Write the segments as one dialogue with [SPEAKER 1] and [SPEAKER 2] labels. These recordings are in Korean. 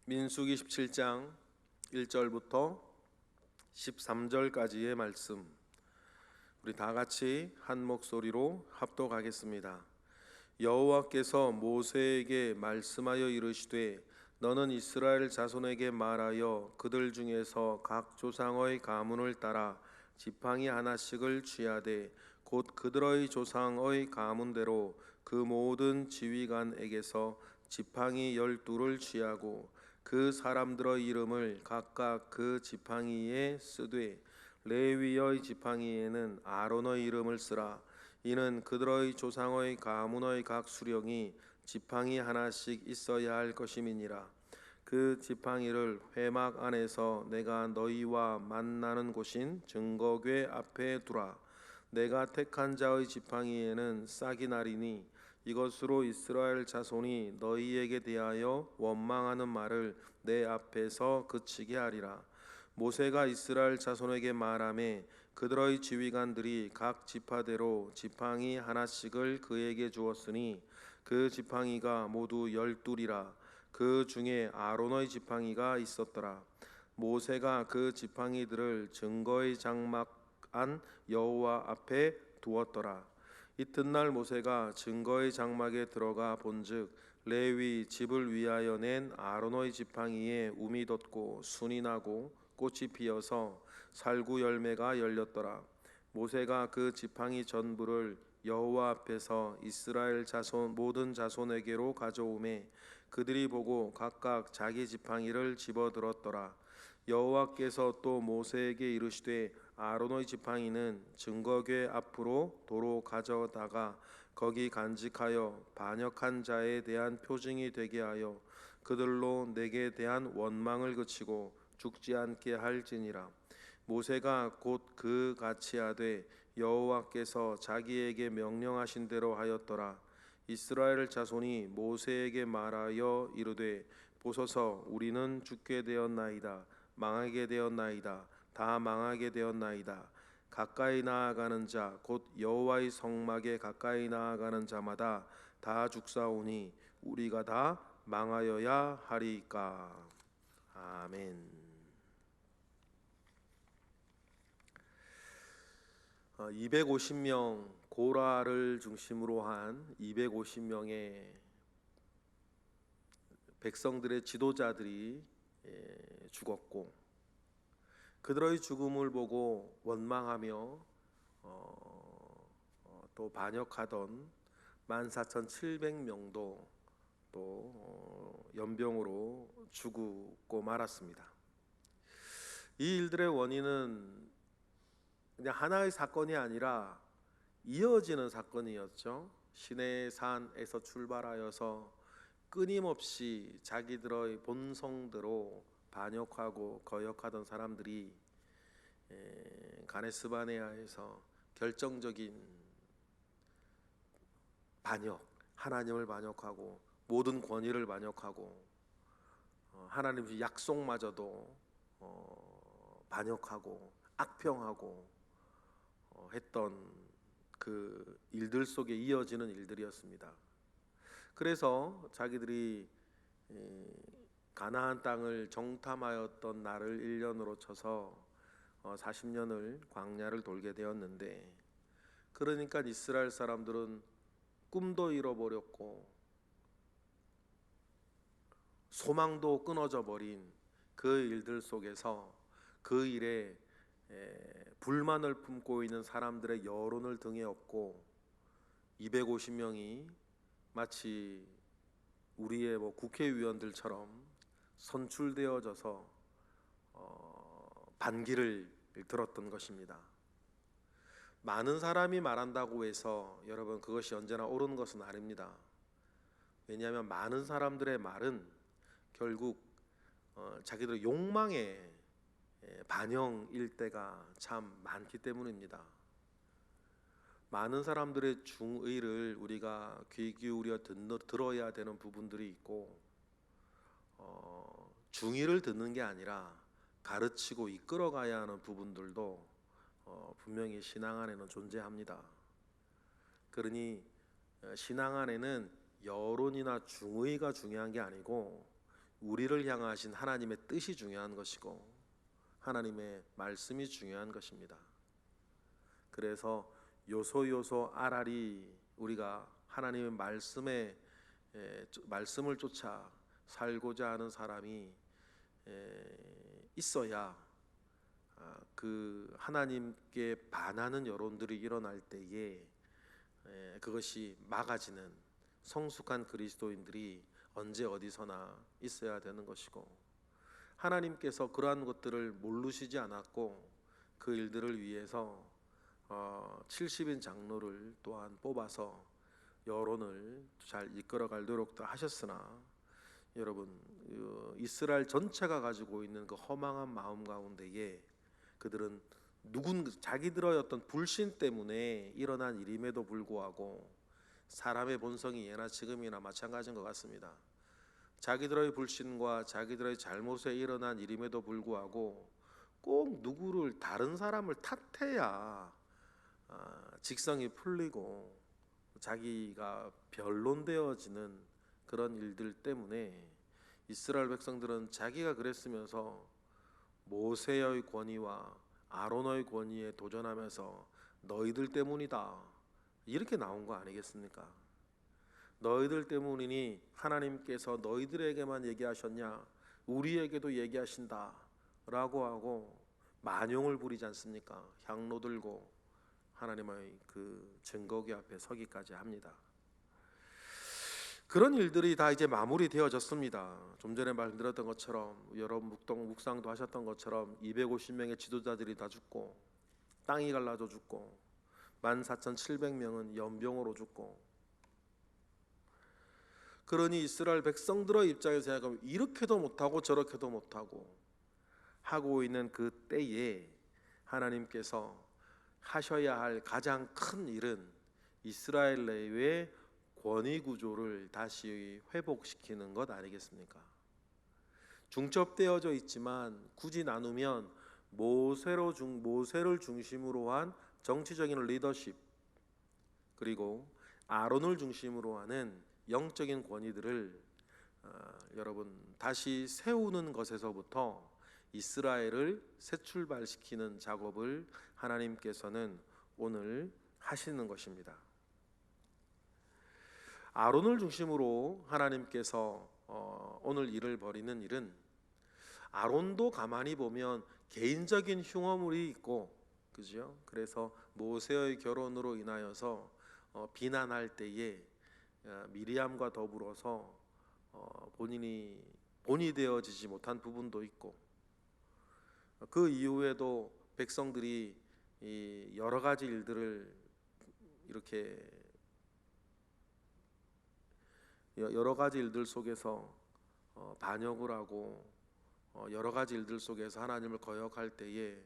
[SPEAKER 1] 민수기 17장 1절부터 13절까지의 말씀, 우리 다 같이 한 목소리로 합독하겠습니다. 여호와께서 모세에게 말씀하여 이르시되 너는 이스라엘 자손에게 말하여 그들 중에서 각 조상의 가문을 따라 지팡이 하나씩을 취하되 곧 그들의 조상의 가문대로 그 모든 지휘관에게서 지팡이 12를 취하고 그 사람들의 이름을 각각 그 지팡이에 쓰되 레위의 지팡이에는 아론의 이름을 쓰라. 이는 그들의 조상의 가문의 각 수령이 지팡이 하나씩 있어야 할 것임이니라. 그 지팡이를 회막 안에서 내가 너희와 만나는 곳인 증거궤 앞에 두라. 내가 택한 자의 지팡이에는 싹이 나리니 이것으로 이스라엘 자손이 너희에게 대하여 원망하는 말을 내 앞에서 그치게 하리라. 모세가 이스라엘 자손에게 말하매 그들의 지휘관들이 각 지파대로 지팡이 하나씩을 그에게 주었으니 그 지팡이가 모두 12이라. 그 중에 아론의 지팡이가 있었더라. 모세가 그 지팡이들을 증거의 장막 안 여호와 앞에 두었더라. 이튿날 모세가 증거의 장막에 들어가 본즉 레위 집을 위하여 낸 아론의 지팡이에 움이 돋고 순이 나고 꽃이 피어서 살구 열매가 열렸더라. 모세가 그 지팡이 전부를 여호와 앞에서 이스라엘 자손 모든 자손에게로 가져오매 그들이 보고 각각 자기 지팡이를 집어들었더라. 여호와께서 또 모세에게 이르시되 아론의 지팡이는 증거궤 앞으로 도로 가져다가 거기 간직하여 반역한 자에 대한 표징이 되게 하여 그들로 내게 대한 원망을 그치고 죽지 않게 할지니라. 모세가 곧 그 같이 하되 여호와께서 자기에게 명령하신 대로 하였더라. 이스라엘 자손이 모세에게 말하여 이르되 보소서 우리는 죽게 되었나이다. 망하게 되었나이다. 다 망하게 되었나이다. 가까이 나아가는 자 곧 여호와의 성막에 가까이 나아가는 자마다 다 죽사오니 우리가 다 망하여야 하리이까. 아멘. 250명 고라를 중심으로 한 250명의 백성들의 지도자들이 죽었고 그들의 죽음을 보고 원망하며 또 반역하던 14,700명도 또 연병으로 죽고 말았습니다. 이 일들의 원인은 그냥 하나의 사건이 아니라 이어지는 사건이었죠. 시내산에서 출발하여서 끊임없이 자기들의 본성대로 반역하고 거역하던 사람들이 가네스바네아에서 결정적인 반역, 하나님을 반역하고 모든 권위를 반역하고 하나님의 약속마저도 반역하고 악평하고 했던 그 일들 속에 이어지는 일들이었습니다. 그래서 자기들이 가나안 땅을 정탐하였던 날을 1년으로 쳐서 40년을 광야를 돌게 되었는데, 그러니까 이스라엘 사람들은 꿈도 잃어버렸고 소망도 끊어져 버린 그 일들 속에서 그 일에 불만을 품고 있는 사람들의 여론을 등에 업고 250명이 마치 우리의 국회의원들처럼 선출되어져서 반기를 들었던 것입니다. 많은 사람이 말한다고 해서 여러분 그것이 언제나 옳은 것은 아닙니다. 왜냐하면 많은 사람들의 말은 결국 자기들의 욕망의 반영일 때가 참 많기 때문입니다. 많은 사람들의 중의를 우리가 귀 기울여 들어야 되는 부분들이 있고 중의를 듣는 게 아니라 가르치고 이끌어가야 하는 부분들도 분명히 신앙 안에는 존재합니다. 그러니 신앙 안에는 여론이나 중의가 중요한 게 아니고 우리를 향하신 하나님의 뜻이 중요한 것이고 하나님의 말씀이 중요한 것입니다. 그래서 요소 알알이 우리가 하나님의 말씀을 쫓아 살고자 하는 사람이 있어야 그 하나님께 반하는 여론들이 일어날 때에 그것이 막아지는 성숙한 그리스도인들이 언제 어디서나 있어야 되는 것이고, 하나님께서 그러한 것들을 모르시지 않았고 그 일들을 위해서 70인 장로를 또한 뽑아서 여론을 잘 이끌어갈 노력도 하셨으나, 여러분 이스라엘 전체가 가지고 있는 그 허망한 마음 가운데에 그들은 자기들의 어떤 불신 때문에 일어난 일임에도 불구하고, 사람의 본성이 예나 지금이나 마찬가지인 것 같습니다. 자기들의 불신과 자기들의 잘못에 일어난 일임에도 불구하고 꼭 누구를, 다른 사람을 탓해야 직성이 풀리고 자기가 변론되어지는 그런 일들 때문에 이스라엘 백성들은 자기가 그랬으면서 모세의 권위와 아론의 권위에 도전하면서 너희들 때문이다 이렇게 나온 거 아니겠습니까? 너희들 때문이니 하나님께서 너희들에게만 얘기하셨냐, 우리에게도 얘기하신다 라고 하고 만용을 부리지 않습니까? 향로 들고 하나님의 그 증거기 앞에 서기까지 합니다. 그런 일들이 다 이제 마무리되어졌습니다. 좀 전에 말씀드렸던 것처럼, 여러분 묵상도 하셨던 것처럼 250명의 지도자들이 다 죽고, 땅이 갈라져 죽고, 14,700명은 연병으로 죽고, 그러니 이스라엘 백성들의 입장에서 생각하면 이렇게도 못하고 저렇게도 못하고 하고 있는 그 때에 하나님께서 하셔야 할 가장 큰 일은 이스라엘 내의 권위 구조를 다시 회복시키는 것 아니겠습니까? 중첩되어져 있지만 굳이 나누면 모세를 중심으로 한 정치적인 리더십, 그리고 아론을 중심으로 하는 영적인 권위들을 여러분 다시 세우는 것에서부터 이스라엘을 새 출발시키는 작업을 하나님께서는 오늘 하시는 것입니다. 아론을 중심으로 하나님께서 오늘 일을 벌이는 일은, 아론도 가만히 보면 개인적인 흉어물이 있고, 그죠? 그래서 모세의 결혼으로 인하여서 비난할 때에 미리암과 더불어서 본이 되어지지 못한 부분도 있고, 그 이후에도 백성들이 이 여러 가지 일들을 이렇게 여러 가지 일들 속에서 반역을 하고 여러 가지 일들 속에서 하나님을 거역할 때에,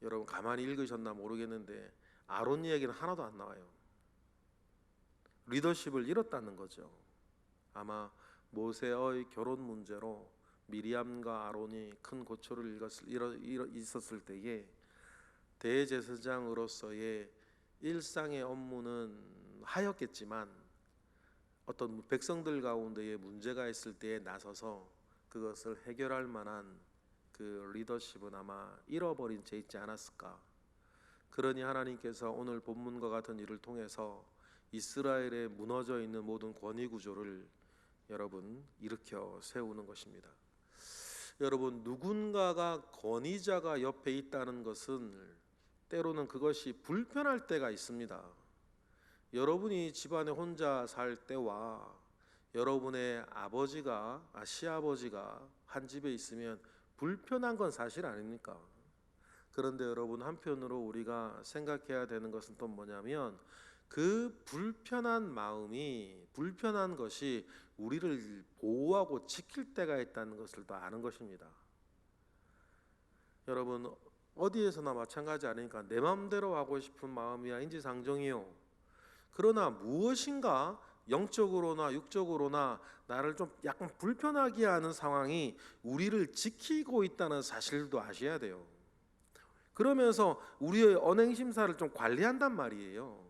[SPEAKER 1] 여러분 가만히 읽으셨나 모르겠는데 아론 이야기는 하나도 안 나와요. 리더십을 잃었다는 거죠. 아마 모세의 결혼 문제로 미리암과 아론이 큰 고초를 있었을 때에 대제사장으로서의 일상의 업무는 하였겠지만, 어떤 백성들 가운데에 문제가 있을 때에 나서서 그것을 해결할 만한 그 리더십은 아마 잃어버린 채 있지 않았을까. 그러니 하나님께서 오늘 본문과 같은 일을 통해서 이스라엘에 무너져 있는 모든 권위 구조를 여러분 일으켜 세우는 것입니다. 여러분, 누군가가 권위자가 옆에 있다는 것은 때로는 그것이 불편할 때가 있습니다. 여러분이 집안에 혼자 살 때와 여러분의 시아버지가 한 집에 있으면 불편한 건 사실 아닙니까? 그런데 여러분, 한편으로 우리가 생각해야 되는 것은 또 뭐냐면, 그 불편한 마음이, 불편한 것이 우리를 보호하고 지킬 때가 있다는 것을 또 아는 것입니다. 여러분, 어디에서나 마찬가지 아니니까 내 마음대로 하고 싶은 마음이야 인지상정이요. 그러나 무엇인가 영적으로나 육적으로나 나를 좀 약간 불편하게 하는 상황이 우리를 지키고 있다는 사실도 아셔야 돼요. 그러면서 우리의 언행심사를 좀 관리한단 말이에요.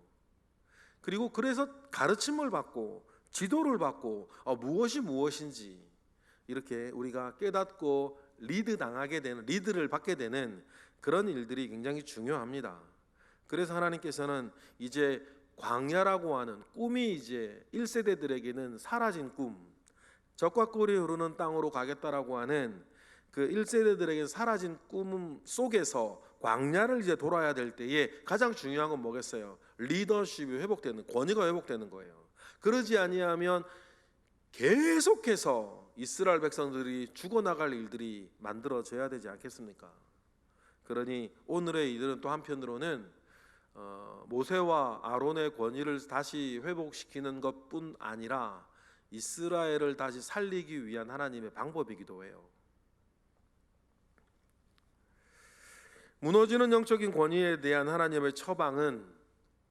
[SPEAKER 1] 그리고 그래서 가르침을 받고 지도를 받고 무엇이 무엇인지, 이렇게 우리가 깨닫고 리드를 받게 되는 그런 일들이 굉장히 중요합니다. 그래서 하나님께서는 이제 광야라고 하는 꿈이 이제 1세대들에게는 사라진 꿈, 적과 꿀이 흐르는 땅으로 가겠다라고 하는 그 1세대들에게 사라진 꿈 속에서 광야를 이제 돌아야 될 때에 가장 중요한 건 뭐겠어요? 리더십이 회복되는, 권위가 회복되는 거예요. 그러지 아니하면 계속해서 이스라엘 백성들이 죽어나갈 일들이 만들어져야 되지 않겠습니까? 그러니 오늘의 이들은 또 한편으로는 모세와 아론의 권위를 다시 회복시키는 것뿐 아니라 이스라엘을 다시 살리기 위한 하나님의 방법이기도 해요. 무너지는 영적인 권위에 대한 하나님의 처방은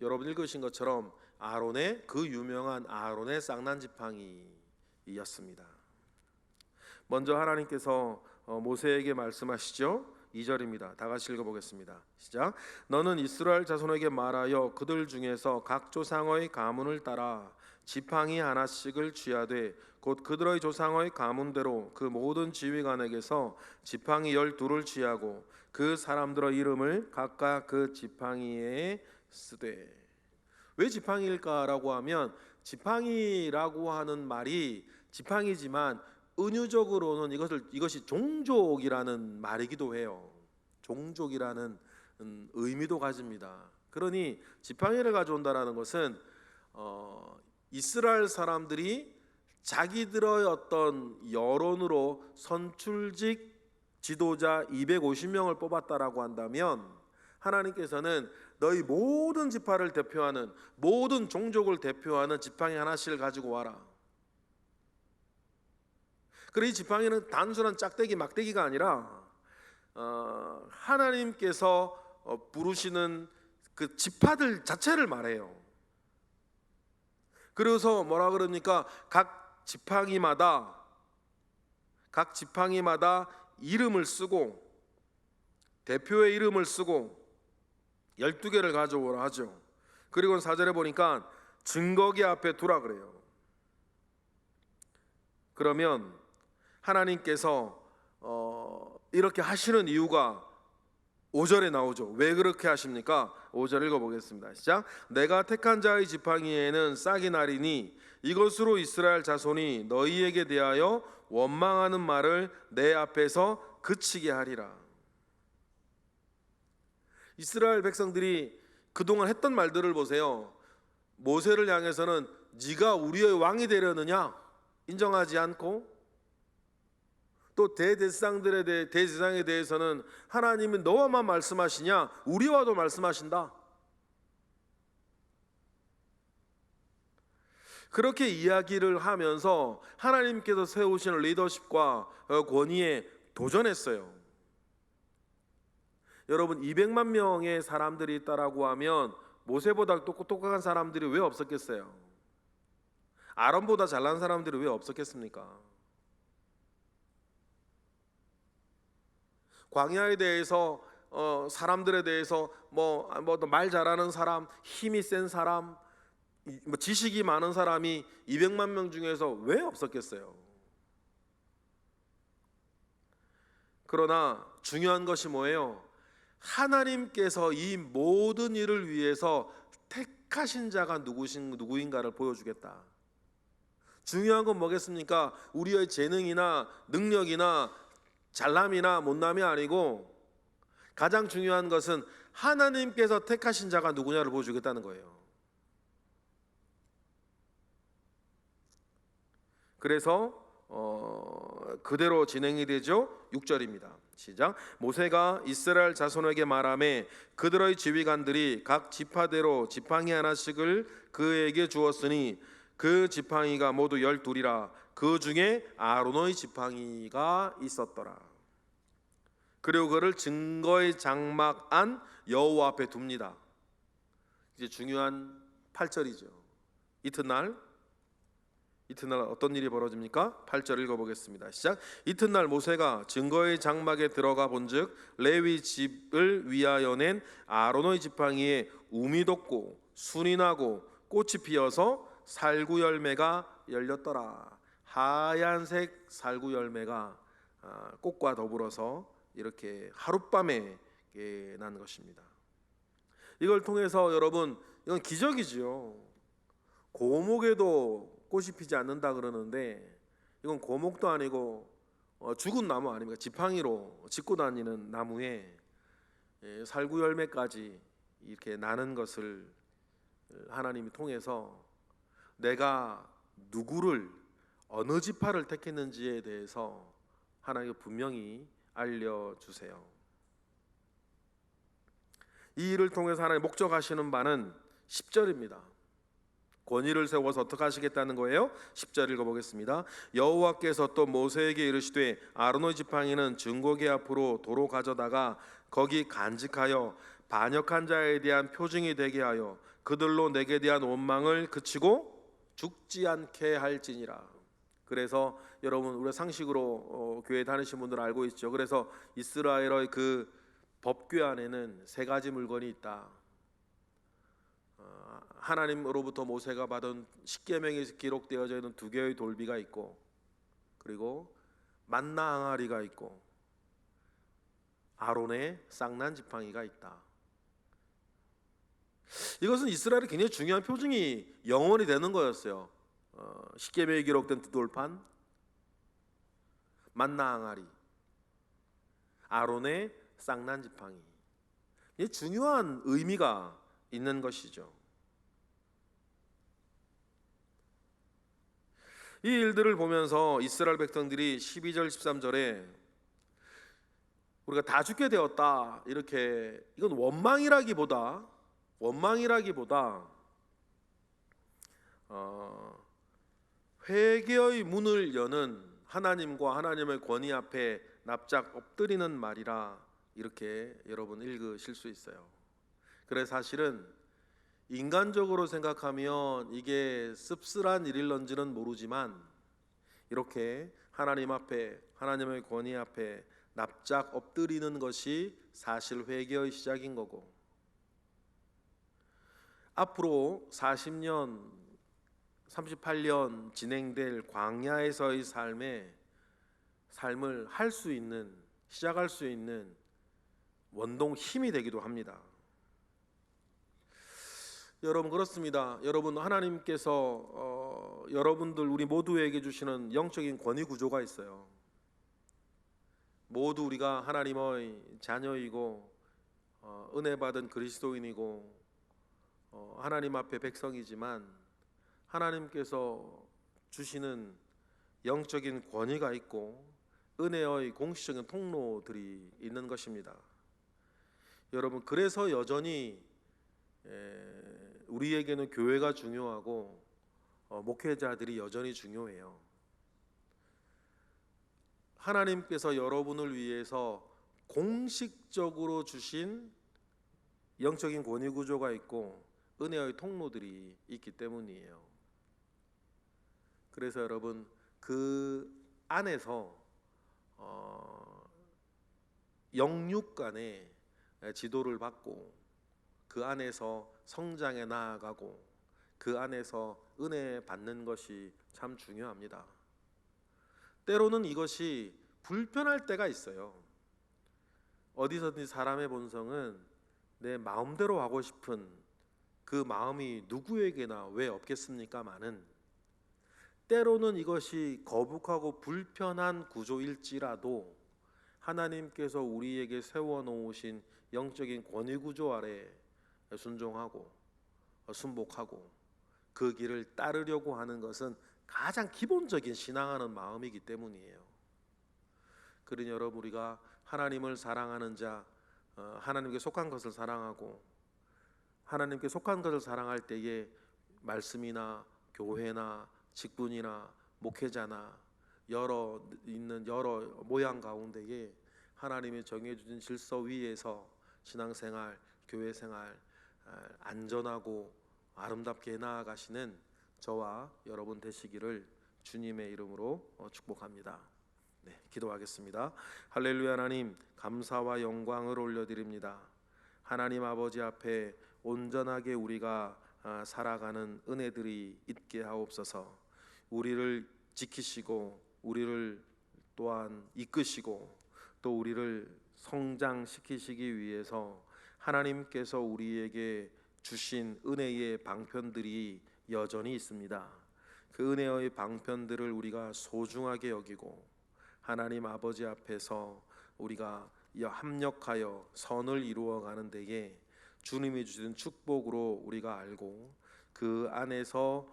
[SPEAKER 1] 여러분 읽으신 것처럼 아론의 그 유명한 아론의 쌍난 지팡이였습니다. 먼저 하나님께서 모세에게 말씀하시죠. 2절입니다. 다 같이 읽어보겠습니다. 시작. 너는 이스라엘 자손에게 말하여 그들 중에서 각 조상의 가문을 따라 지팡이 하나씩을 취하되 곧 그들의 조상의 가문대로 그 모든 지휘관에게서 지팡이 12를 취하고 그 사람들의 이름을 각각 그 지팡이에 쓰되. 왜 지팡이일까라고 하면 지팡이라고 하는 말이 지팡이지만 은유적으로는 이것이 종족이라는 말이기도 해요. 종족이라는 의미도 가집니다. 그러니 지팡이를 가져온다라는 것은 이스라엘 사람들이 자기들의 어떤 여론으로 선출직 지도자 250명을 뽑았다라고 한다면 하나님께서는 너희 모든 지파를 대표하는, 모든 종족을 대표하는 지팡이 하나씩을 가지고 와라. 그리고 이 지팡이는 단순한 짝대기 막대기가 아니라 하나님께서 부르시는 그 지파들 자체를 말해요. 그래서 뭐라 그럽니까? 각 지팡이마다 이름을 쓰고 대표의 이름을 쓰고 12개를 가져오라 하죠. 그리고 4절에 보니까 증거기 앞에 두라 그래요. 그러면 하나님께서 이렇게 하시는 이유가 5절에 나오죠. 왜 그렇게 하십니까? 5절 읽어보겠습니다. 시작. 내가 택한 자의 지팡이에는 싹이 나리니 이것으로 이스라엘 자손이 너희에게 대하여 원망하는 말을 내 앞에서 그치게 하리라. 이스라엘 백성들이 그동안 했던 말들을 보세요. 모세를 향해서는 네가 우리의 왕이 되려느냐 인정하지 않고, 또 대제사장에 대해서는 하나님이 너와만 말씀하시냐 우리와도 말씀하신다. 그렇게 이야기를 하면서 하나님께서 세우신 리더십과 권위에 도전했어요. 여러분 200만 명의 사람들이 있다라고 하면 모세보다 똑똑한 사람들이 왜 없었겠어요? 아론보다 잘난 사람들이 왜 없었겠습니까? 광야에 대해서 사람들에 대해서 말 잘하는 사람, 힘이 센 사람, 지식이 많은 사람이 200만 명 중에서 왜 없었겠어요? 그러나 중요한 것이 뭐예요? 하나님께서 이 모든 일을 위해서 택하신 자가 누구인가를 보여주겠다. 중요한 건 뭐겠습니까? 우리의 재능이나 능력이나 잘남이나 못남이 아니고 가장 중요한 것은 하나님께서 택하신 자가 누구냐를 보여주겠다는 거예요. 그래서 그대로 진행이 되죠. 6절입니다. 시작. 모세가 이스라엘 자손에게 말하매 그들의 지휘관들이 각 지파대로 지팡이 하나씩을 그에게 주었으니 그 지팡이가 모두 12이라. 그 중에 아론의 지팡이가 있었더라. 그리고 그를 증거의 장막 안 여호와 앞에 둡니다. 이제 중요한 8절이죠. 이튿날 어떤 일이 벌어집니까? 8절 읽어보겠습니다. 시작. 이튿날 모세가 증거의 장막에 들어가 본즉 레위 집을 위하여 낸 아론의 지팡이에 움이 돋고 순이 나고 꽃이 피어서 살구 열매가 열렸더라. 하얀색 살구 열매가 꽃과 더불어서 이렇게 하룻밤에 난 것입니다. 이걸 통해서 여러분, 이건 기적이지요. 고목에도 꽃이 피지 않는다 그러는데 이건 고목도 아니고 죽은 나무 아닙니까? 지팡이로 짚고 다니는 나무에 살구 열매까지 이렇게 나는 것을 하나님이 통해서 내가 누구를 어느 지파를 택했는지에 대해서 하나님이 분명히 알려주세요. 이 일을 통해서 하나님 목적하시는 바는 10절입니다. 권위를 세워서 어떻게 하시겠다는 거예요? 10절 읽어보겠습니다. 여호와께서 또 모세에게 이르시되 아론의 지팡이는 증거궤 앞으로 도로 가져다가 거기 간직하여 반역한 자에 대한 표징이 되게 하여 그들로 내게 대한 원망을 그치고 죽지 않게 할지니라. 그래서 여러분, 우리가 상식으로 교회 다니신 분들 알고 있죠. 그래서 이스라엘의 그 법궤 안에는 세 가지 물건이 있다. 하나님으로부터 모세가 받은 십계명에 기록되어져 있는 두 개의 돌비가 있고, 그리고 만나 항아리가 있고, 아론의 쌍난 지팡이가 있다. 이것은 이스라엘의 굉장히 중요한 표징이 영원히 되는 거였어요. 십계명에 기록된 두 돌판, 만나 항아리, 아론의 쌍난 지팡이. 이 중요한 의미가 있는 것이죠. 이 일들을 보면서 이스라엘 백성들이 12절 13절에 우리가 다 죽게 되었다, 이렇게, 이건 원망이라기보다 회개의 문을 여는 하나님과 하나님의 권위 앞에 납작 엎드리는 말이라, 이렇게 여러분 읽으실 수 있어요. 그래서 사실은 인간적으로 생각하면 이게 씁쓸한 일일런지는 모르지만 이렇게 하나님 앞에, 하나님의 권위 앞에 납작 엎드리는 것이 사실 회개의 시작인 거고, 앞으로 40년 38년 진행될 광야에서의 삶을 할 수 있는, 시작할 수 있는 원동 힘이 되기도 합니다. 여러분, 그렇습니다. 여러분, 하나님께서 여러분들, 우리 모두에게 주시는 영적인 권위 구조가 있어요. 모두 우리가 하나님의 자녀이고 은혜 받은 그리스도인이고 하나님 앞에 백성이지만 하나님께서 주시는 영적인 권위가 있고 은혜의 공식적인 통로들이 있는 것입니다. 여러분, 그래서 여전히 우리에게는 교회가 중요하고 목회자들이 여전히 중요해요. 하나님께서 여러분을 위해서 공식적으로 주신 영적인 권위 구조가 있고 은혜의 통로들이 있기 때문이에요. 그래서 여러분, 그 안에서 영육 간의 지도를 받고 그 안에서 성장해 나아가고 그 안에서 은혜 받는 것이 참 중요합니다. 때로는 이것이 불편할 때가 있어요. 어디서든지 사람의 본성은 내 마음대로 하고 싶은 그 마음이 누구에게나 왜 없겠습니까마는, 때로는 이것이 거북하고 불편한 구조일지라도 하나님께서 우리에게 세워놓으신 영적인 권위 구조 아래 순종하고 순복하고 그 길을 따르려고 하는 것은 가장 기본적인 신앙하는 마음이기 때문이에요. 그러니 여러분, 우리가 하나님을 사랑하는 자, 하나님께 속한 것을 사랑하고 하나님께 속한 것을 사랑할 때에 말씀이나 교회나 직분이나 목회자나 여러 모양 가운데에 하나님이 정해주신 질서 위에서 신앙생활, 교회생활 안전하고 아름답게 나아가시는 저와 여러분 되시기를 주님의 이름으로 축복합니다. 네, 기도하겠습니다. 할렐루야. 하나님, 감사와 영광을 올려드립니다. 하나님 아버지 앞에 온전하게 우리가 살아가는 은혜들이 있게 하옵소서. 우리를 지키시고 우리를 또한 이끄시고 또 우리를 성장시키시기 위해서 하나님께서 우리에게 주신 은혜의 방편들이 여전히 있습니다. 그 은혜의 방편들을 우리가 소중하게 여기고 하나님 아버지 앞에서 우리가 합력하여 선을 이루어가는 데에 주님이 주신 축복으로 우리가 알고 그 안에서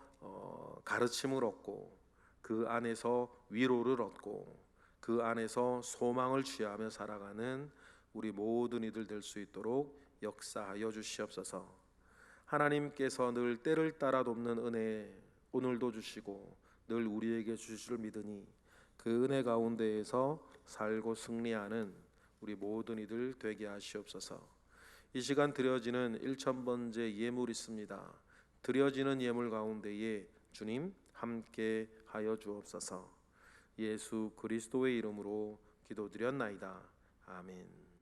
[SPEAKER 1] 가르침을 얻고 그 안에서 위로를 얻고 그 안에서 소망을 취하며 살아가는 우리 모든 이들 될 수 있도록 역사하여 주시옵소서. 하나님께서 늘 때를 따라 돕는 은혜 오늘도 주시고 늘 우리에게 주실 줄 믿으니 그 은혜 가운데에서 살고 승리하는 우리 모든 이들 되게 하시옵소서. 이 시간 드려지는 1000번째 예물 있습니다. 드려지는 예물 가운데에 주님 함께 하여 주옵소서. 예수 그리스도의 이름으로 기도드렸나이다. 아멘.